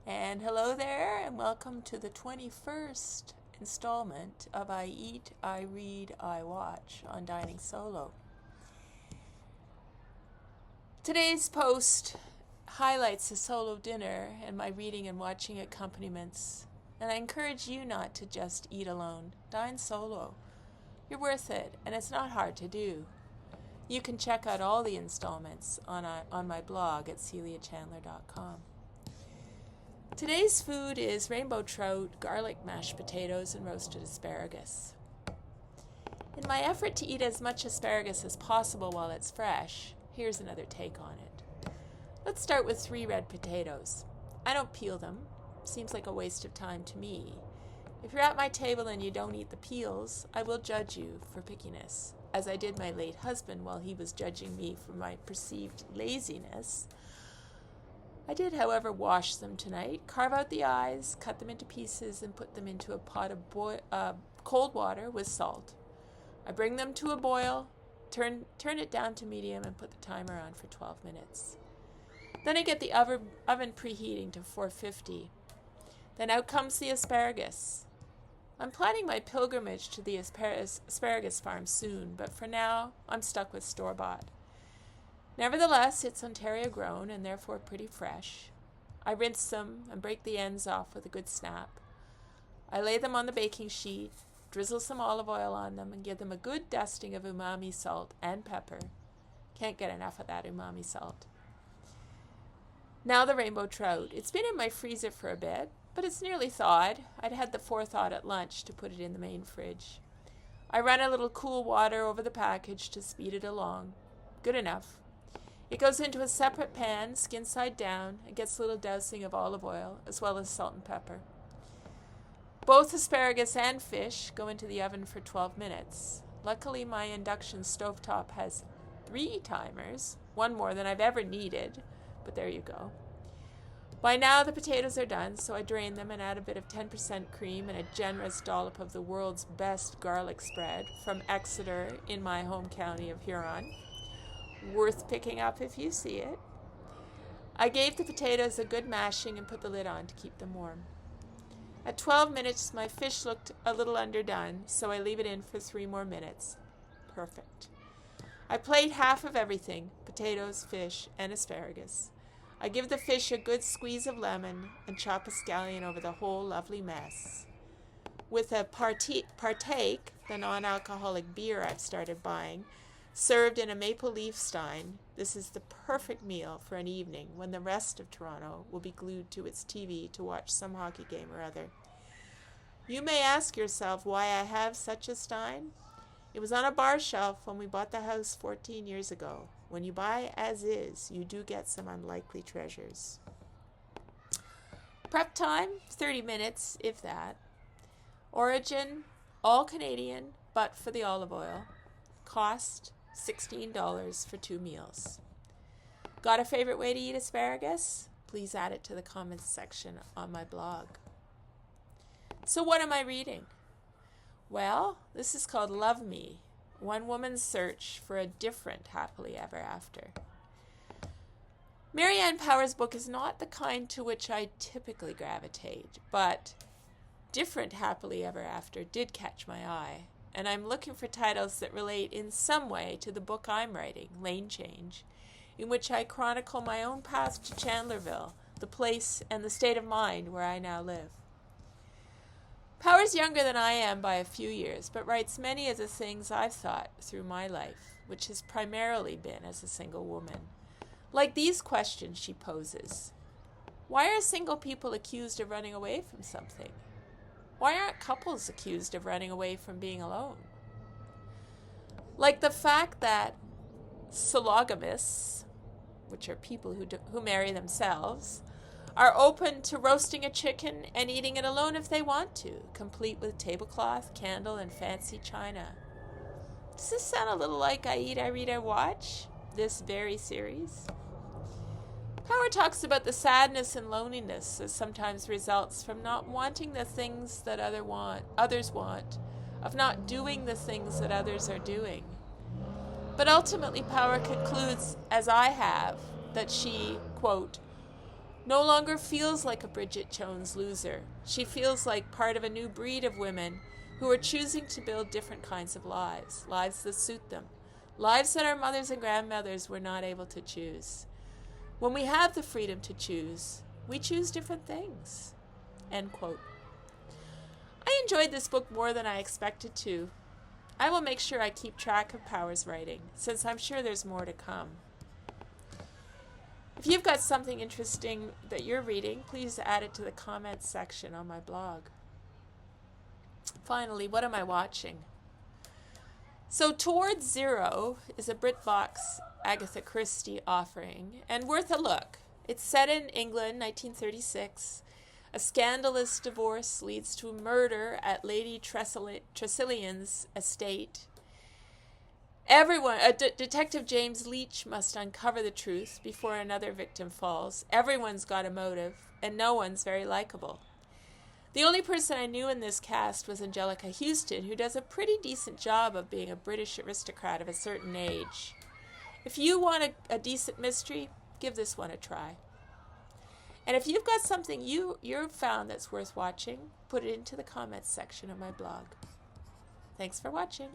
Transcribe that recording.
And hello there, and welcome to the 21st installment of I Eat, I Read, I Watch on Dining Solo. Today's post highlights a solo dinner and my reading and watching accompaniments, and I encourage you not to just eat alone. Dine solo. You're worth it, and it's not hard to do. You can check out all the installments on my blog at celiachandler.com. Today's food is rainbow trout, garlic mashed potatoes, and roasted asparagus. In my effort to eat as much asparagus as possible while it's fresh, here's another take on it. Let's start with 3 red potatoes. I don't peel them. Seems like a waste of time to me. If you're at my table and you don't eat the peels, I will judge you for pickiness, as I did my late husband while he was judging me for my perceived laziness. I did, however, wash them tonight, carve out the eyes, cut them into pieces, and put them into a pot of cold water with salt. I bring them to a boil, turn it down to medium, and put the timer on for 12 minutes. Then I get the oven preheating to 450. Then out comes the asparagus. I'm planning my pilgrimage to the asparagus farm soon, but for now, I'm stuck with store-bought. Nevertheless, it's Ontario grown and therefore pretty fresh. I rinse them and break the ends off with a good snap. I lay them on the baking sheet, drizzle some olive oil on them, and give them a good dusting of umami salt and pepper. Can't get enough of that umami salt. Now the rainbow trout. It's been in my freezer for a bit, but it's nearly thawed. I'd had the forethought at lunch to put it in the main fridge. I run a little cool water over the package to speed it along. Good enough. It goes into a separate pan, skin side down, and gets a little dousing of olive oil, as well as salt and pepper. Both asparagus and fish go into the oven for 12 minutes. Luckily, my induction stovetop has 3 timers, one more than I've ever needed, but there you go. By now, the potatoes are done, so I drain them and add a bit of 10% cream and a generous dollop of the world's best garlic spread from Exeter in my home county of Huron. Worth picking up if you see it. I gave the potatoes a good mashing and put the lid on to keep them warm. At 12 minutes, my fish looked a little underdone, so I leave it in for 3 more minutes. Perfect. I plate half of everything, potatoes, fish, and asparagus. I give the fish a good squeeze of lemon and chop a scallion over the whole lovely mess. With a partake, the non-alcoholic beer I've started buying, served in a maple leaf stein, this is the perfect meal for an evening when the rest of Toronto will be glued to its TV to watch some hockey game or other. You may ask yourself why I have such a stein. It was on a bar shelf when we bought the house 14 years ago. When you buy as is, you do get some unlikely treasures. Prep time, 30 minutes, if that. Origin, all Canadian, but for the olive oil. Cost, $16 for 2 meals. Got a favorite way to eat asparagus? Please add it to the comments section on my blog. So what am I reading? Well, this is called Love Me, One Woman's Search for a Different Happily Ever After. Marianne Power's book is not the kind to which I typically gravitate, but Different Happily Ever After did catch my eye, and I'm looking for titles that relate in some way to the book I'm writing, Lane Change, in which I chronicle my own path to Chandlerville, the place and the state of mind where I now live. Power's younger than I am by a few years, but writes many of the things I've thought through my life, which has primarily been as a single woman. Like these questions she poses. Why are single people accused of running away from something? Why aren't couples accused of running away from being alone? Like the fact that sologamists, which are people who marry themselves, are open to roasting a chicken and eating it alone if they want to, complete with tablecloth, candle, and fancy china. Does this sound a little like I Eat, I Read, I Watch? This very series? Power talks about the sadness and loneliness that sometimes results from not wanting the things that others want, of not doing the things that others are doing. But ultimately, Power concludes, as I have, that she, quote, no longer feels like a Bridget Jones loser. She feels like part of a new breed of women who are choosing to build different kinds of lives, lives that suit them, lives that our mothers and grandmothers were not able to choose. When we have the freedom to choose, we choose different things. End quote. I enjoyed this book more than I expected to. I will make sure I keep track of Power's writing, since I'm sure there's more to come. If you've got something interesting that you're reading, please add it to the comments section on my blog. Finally, what am I watching? So Towards Zero is a BritBox Agatha Christie offering, and worth a look. It's set in England, 1936. A scandalous divorce leads to murder at Lady Tressilian's estate. Detective James Leach must uncover the truth before another victim falls. Everyone's got a motive, and no one's very likable. The only person I knew in this cast was Angelica Houston, who does a pretty decent job of being a British aristocrat of a certain age. If you want a decent mystery, give this one a try. And if you've got something you've found that's worth watching, put it into the comments section of my blog. Thanks for watching.